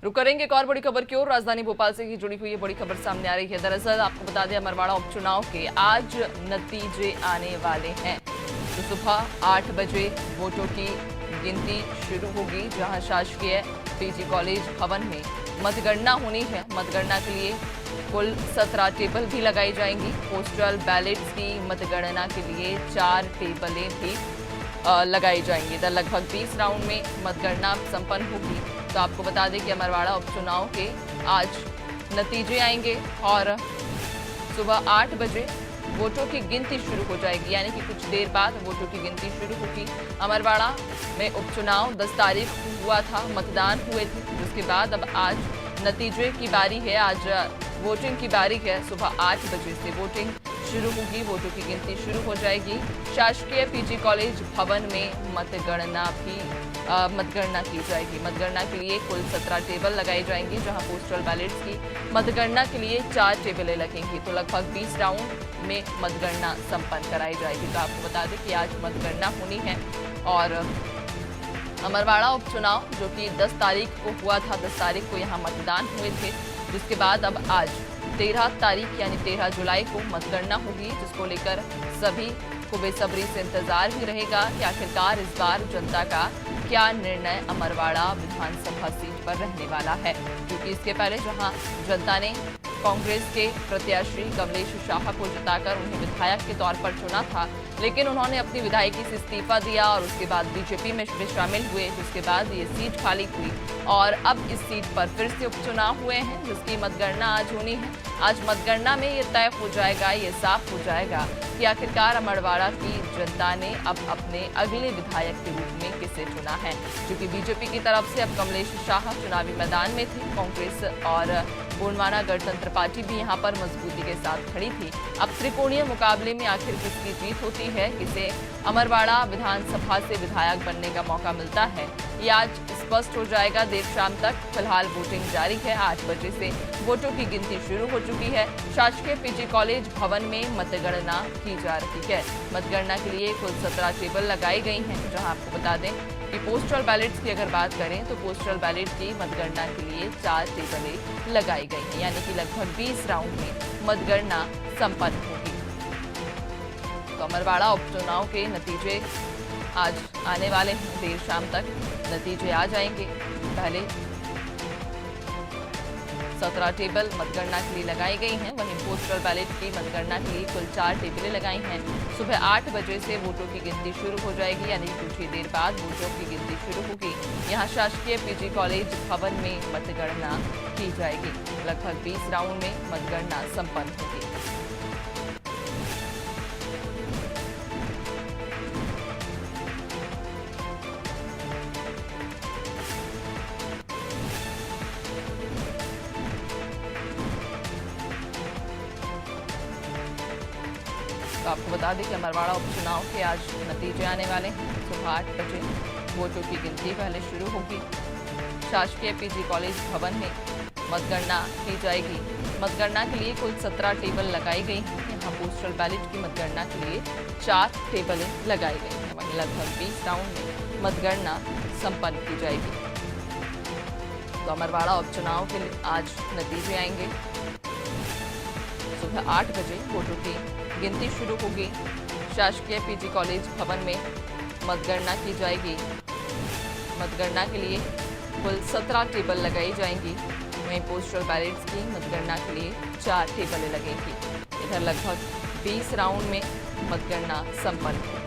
रुक करेंगे एक और बड़ी खबर की ओर। राजधानी भोपाल से ही जुड़ी हुई ये बड़ी खबर सामने आ रही है। दरअसल आपको बता दें, अमरवाड़ा उपचुनाव के आज नतीजे आने वाले हैं। तो सुबह 8 बजे वोटों की गिनती शुरू होगी, जहां शासकीय पीजी कॉलेज भवन में मतगणना होनी है। मतगणना के लिए कुल 17 टेबल भी लगाई जाएंगी। पोस्टल बैलेट्स की मतगणना के लिए 4 टेबलें भी लगाई जाएंगी। इधर लगभग 20 राउंड में मतगणना संपन्न होगी। तो आपको बता दें कि अमरवाड़ा उपचुनाव के आज नतीजे आएंगे और सुबह 8 बजे वोटों की गिनती शुरू हो जाएगी, यानी कि कुछ देर बाद वोटों की गिनती शुरू होगी। अमरवाड़ा में उपचुनाव 10 तारीख को हुआ था, मतदान हुए थे, जिसके बाद अब आज नतीजे की बारी है। आज वोटिंग की बारी है। सुबह 8 बजे से वोटिंग शुरू होगी, वोटों की गिनती शुरू हो जाएगी। शासकीय पीजी कॉलेज भवन में मतगणना की जाएगी। मतगणना के लिए कुल 17 टेबल लगाई जाएंगी, जहां पोस्टल बैलेट्स की मतगणना के लिए 4 टेबलें लगेंगी। तो लगभग 20 राउंड में मतगणना संपन्न कराई जाएगी। तो आपको बता दें कि आज मतगणना होनी है और अमरवाड़ा उपचुनाव जो कि 10 तारीख को हुआ था, 10 तारीख को यहाँ मतदान हुए थे, जिसके बाद अब आज 13 तारीख यानी 13 जुलाई को मतगणना होगी, जिसको लेकर सभी को बेसब्री से इंतजार भी रहेगा कि आखिरकार इस बार जनता का क्या निर्णय अमरवाड़ा विधानसभा सीट पर रहने वाला है। क्योंकि इसके पहले जहां जनता ने कांग्रेस के प्रत्याशी कमलेश शाह को जिताकर उन्हें विधायक के तौर पर चुना था, लेकिन उन्होंने अपनी विधायकी से इस्तीफा दिया और उसके बाद बीजेपी में भी शामिल हुए, जिसके बाद ये सीट खाली हुई और अब इस सीट पर फिर से उपचुनाव हुए हैं, जिसकी मतगणना आज होनी है। आज मतगणना में ये तय हो जाएगा, ये साफ हो जाएगा कि आखिरकार अमरवाड़ा की जनता ने अब अपने अगले विधायक के रूप में किसे चुना है। क्योंकि बीजेपी की तरफ से अब कमलेश शाह चुनावी मैदान में थे, कांग्रेस और गोंडवाना गणतंत्र पार्टी भी यहां पर मजबूती के साथ खड़ी थी। अब त्रिकोणीय मुकाबले में आखिर किसकी जीत होती है, किसे अमरवाड़ा विधानसभा से विधायक बनने का मौका मिलता है, ये आज स्पष्ट हो जाएगा देर शाम तक। फिलहाल वोटिंग जारी है। 8 बजे से वोटों की गिनती शुरू हो चुकी है। शासकीय पीजी कॉलेज भवन में मतगणना की जा रही है। मतगणना के लिए कुल 17 टेबल लगाई गई हैं, जहां आपको बता दें कि पोस्टल बैलेट्स की अगर बात करें तो पोस्टल बैलेट की मतगणना के लिए 4 टेबलें लगाई गई हैं, यानी कि लगभग 20 राउंड में मतगणना संपन्न होगी। तो अमरवाड़ा उपचुनाव के नतीजे आज आने वाले हैं। देर शाम तक नतीजे आ जाएंगे। पहले 17 टेबल मतगणना के लिए लगाई गई हैं, वहीं पोस्टल बैलेट की मतगणना के लिए कुल 4 टेबलें लगाई हैं। सुबह 8 बजे से वोटों की गिनती शुरू हो जाएगी, यानी कुछ ही देर बाद वोटों की गिनती शुरू होगी। यहाँ शासकीय पीजी कॉलेज भवन में मतगणना की जाएगी। लगभग 20 राउंड में मतगणना संपन्न होगी। तो आपको बता दें कि अमरवाड़ा उपचुनाव के आज नतीजे आने वाले हैं। सुबह 8 बजे वोटों की गिनती पहले शुरू होगी। शासकीय पीजी कॉलेज भवन में मतगणना की जाएगी। मतगणना के लिए कुल 17 टेबल लगाई गई हैं। यहाँ पोस्टल बैलेट की मतगणना के लिए 4 टेबलें लगाई गई हैं। वहीं लगभग 20 राउंड में मतगणना संपन्न की जाएगी। तो अमरवाड़ा उपचुनाव के लिए आज नतीजे आएंगे। सुबह 8 बजे वोटों की गिनती शुरू होगी। शासकीय पीजी कॉलेज भवन में मतगणना की जाएगी। मतगणना के लिए कुल 17 टेबल लगाई जाएंगी। वहीं पोस्टल बैलेट्स की मतगणना के लिए 4 टेबलें लगेंगी। इधर लगभग 20 राउंड में मतगणना संपन्न होगी।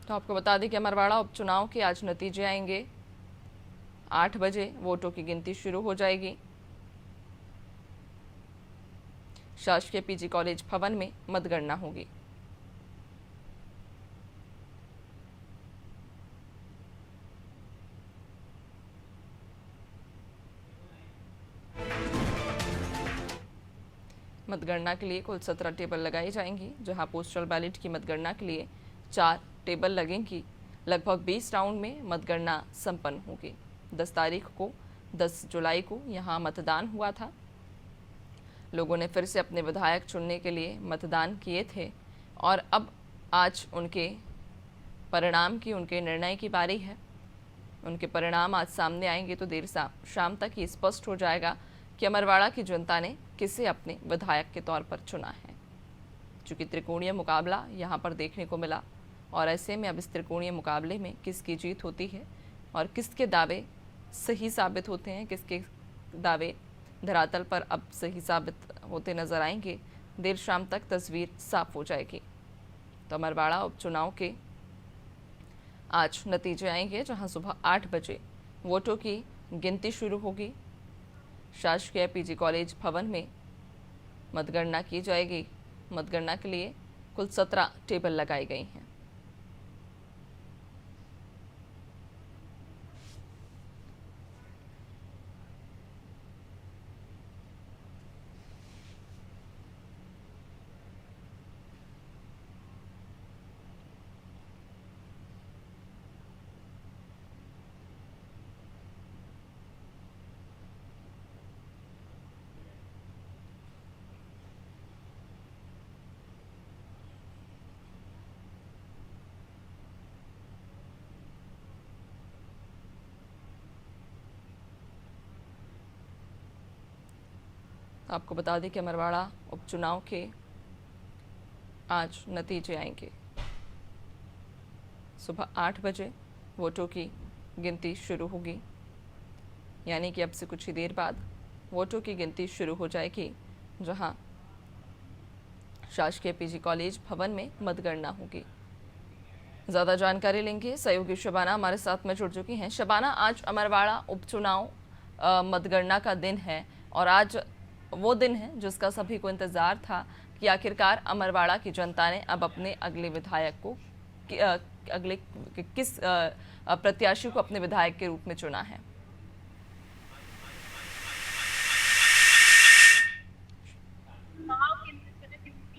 तो आपको बता दें कि अमरवाड़ा उपचुनाव के आज नतीजे आएंगे। 8 बजे वोटों की गिनती शुरू हो जाएगी। शासकीय पीजी कॉलेज भवन में मतगणना होगी। मतगणना के लिए कुल 17 टेबल लगाई जाएंगी, जहां पोस्टल बैलेट की मतगणना के लिए 4 टेबल लगेंगी। लगभग 20 राउंड में मतगणना संपन्न होगी। 10 तारीख को 10 जुलाई को यहाँ मतदान हुआ था। लोगों ने फिर से अपने विधायक चुनने के लिए मतदान किए थे और अब आज उनके परिणाम की, उनके निर्णय की बारी है। उनके परिणाम आज सामने आएंगे तो देर शाम तक ये स्पष्ट हो जाएगा कि अमरवाड़ा की जनता ने किसे अपने विधायक के तौर पर चुना है। चूँकि त्रिकोणीय मुकाबला यहाँ पर देखने को मिला और ऐसे में अब इस त्रिकोणीय मुकाबले में किसकी जीत होती है और किसके दावे सही साबित होते हैं, किसके दावे धरातल पर अब सही साबित होते नजर आएंगे, देर शाम तक तस्वीर साफ हो जाएगी। तो अमरवाड़ा उपचुनाव के आज नतीजे आएंगे, जहां सुबह 8 बजे वोटों की गिनती शुरू होगी। शासकीय पीजी कॉलेज भवन में मतगणना की जाएगी। मतगणना के लिए कुल 17 टेबल लगाई गई हैं। आपको बता दें कि अमरवाड़ा उपचुनाव के आज नतीजे आएंगे। सुबह 8 बजे वोटों की गिनती शुरू होगी, यानी कि अब से कुछ ही देर बाद वोटों की गिनती शुरू हो जाएगी, जहां शासकीय पीजी कॉलेज भवन में मतगणना होगी। ज़्यादा जानकारी लेंगे, सहयोगी शबाना हमारे साथ में जुड़ चुकी हैं। शबाना, आज अमरवाड़ा उपचुनाव मतगणना का दिन है और आज वो दिन है जिसका सभी को इंतजार था कि आखिरकार अमरवाड़ा की जनता ने अब अपने अगले विधायक को किस प्रत्याशी को अपने विधायक के रूप में चुना है।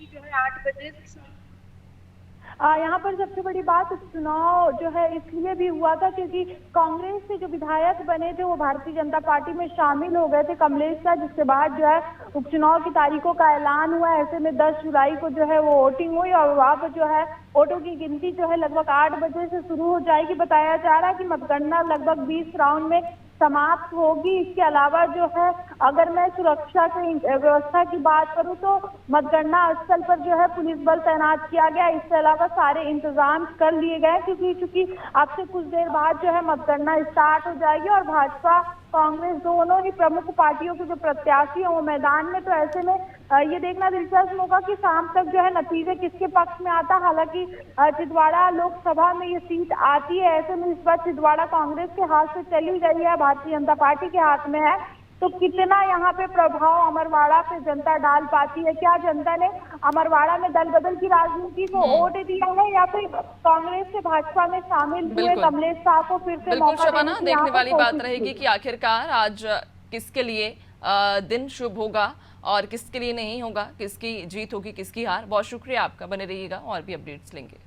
जो है 8 बजे यहाँ पर सबसे बड़ी बात चुनाव जो है इसलिए भी हुआ था क्योंकि कांग्रेस से जो विधायक बने थे वो भारतीय जनता पार्टी में शामिल हो गए थे कमलेश शाह, जिसके बाद जो है उपचुनाव की तारीखों का ऐलान हुआ। ऐसे में 10 जुलाई को जो है वो वोटिंग हुई और वहाँ पर जो है वोटों की गिनती जो है लगभग 8 बजे से शुरू हो जाएगी। बताया जा रहा है कि मतगणना लगभग 20 राउंड में समाप्त होगी। इसके अलावा जो है अगर मैं सुरक्षा की व्यवस्था की बात करूं तो मतगणना स्थल पर जो है पुलिस बल तैनात किया गया। इसके अलावा सारे इंतजाम कर लिए गए क्योंकि चूंकि अब से कुछ देर बाद जो है मतगणना स्टार्ट हो जाएगी और भाजपा कांग्रेस दोनों ही प्रमुख पार्टियों के जो प्रत्याशी हैं वो मैदान में। तो ऐसे में ये देखना दिलचस्प होगा कि शाम तक जो है नतीजे किसके पक्ष में आता। हालांकि छिंदवाड़ा लोकसभा में ये सीट आती है, ऐसे में इस बार छिंदवाड़ा कांग्रेस के हाथ से चली गई है, भारतीय जनता पार्टी के हाथ में है। तो कितना यहाँ पे प्रभाव अमरवाड़ा पे जनता डाल पाती है? क्या जनता ने अमरवाड़ा में दल बदल की राजनीति को वोट दिया है या फिर कांग्रेस से भाजपा में शामिल हुए कमलेश शाह को फिर से बिल्कुल शबाना, देखने वाली बात रहेगी कि आखिरकार आज किसके लिए दिन शुभ होगा और किसके लिए नहीं होगा, किसकी जीत होगी, किसकी हार। बहुत शुक्रिया आपका, बने रहिएगा और भी अपडेट्स लेंगे।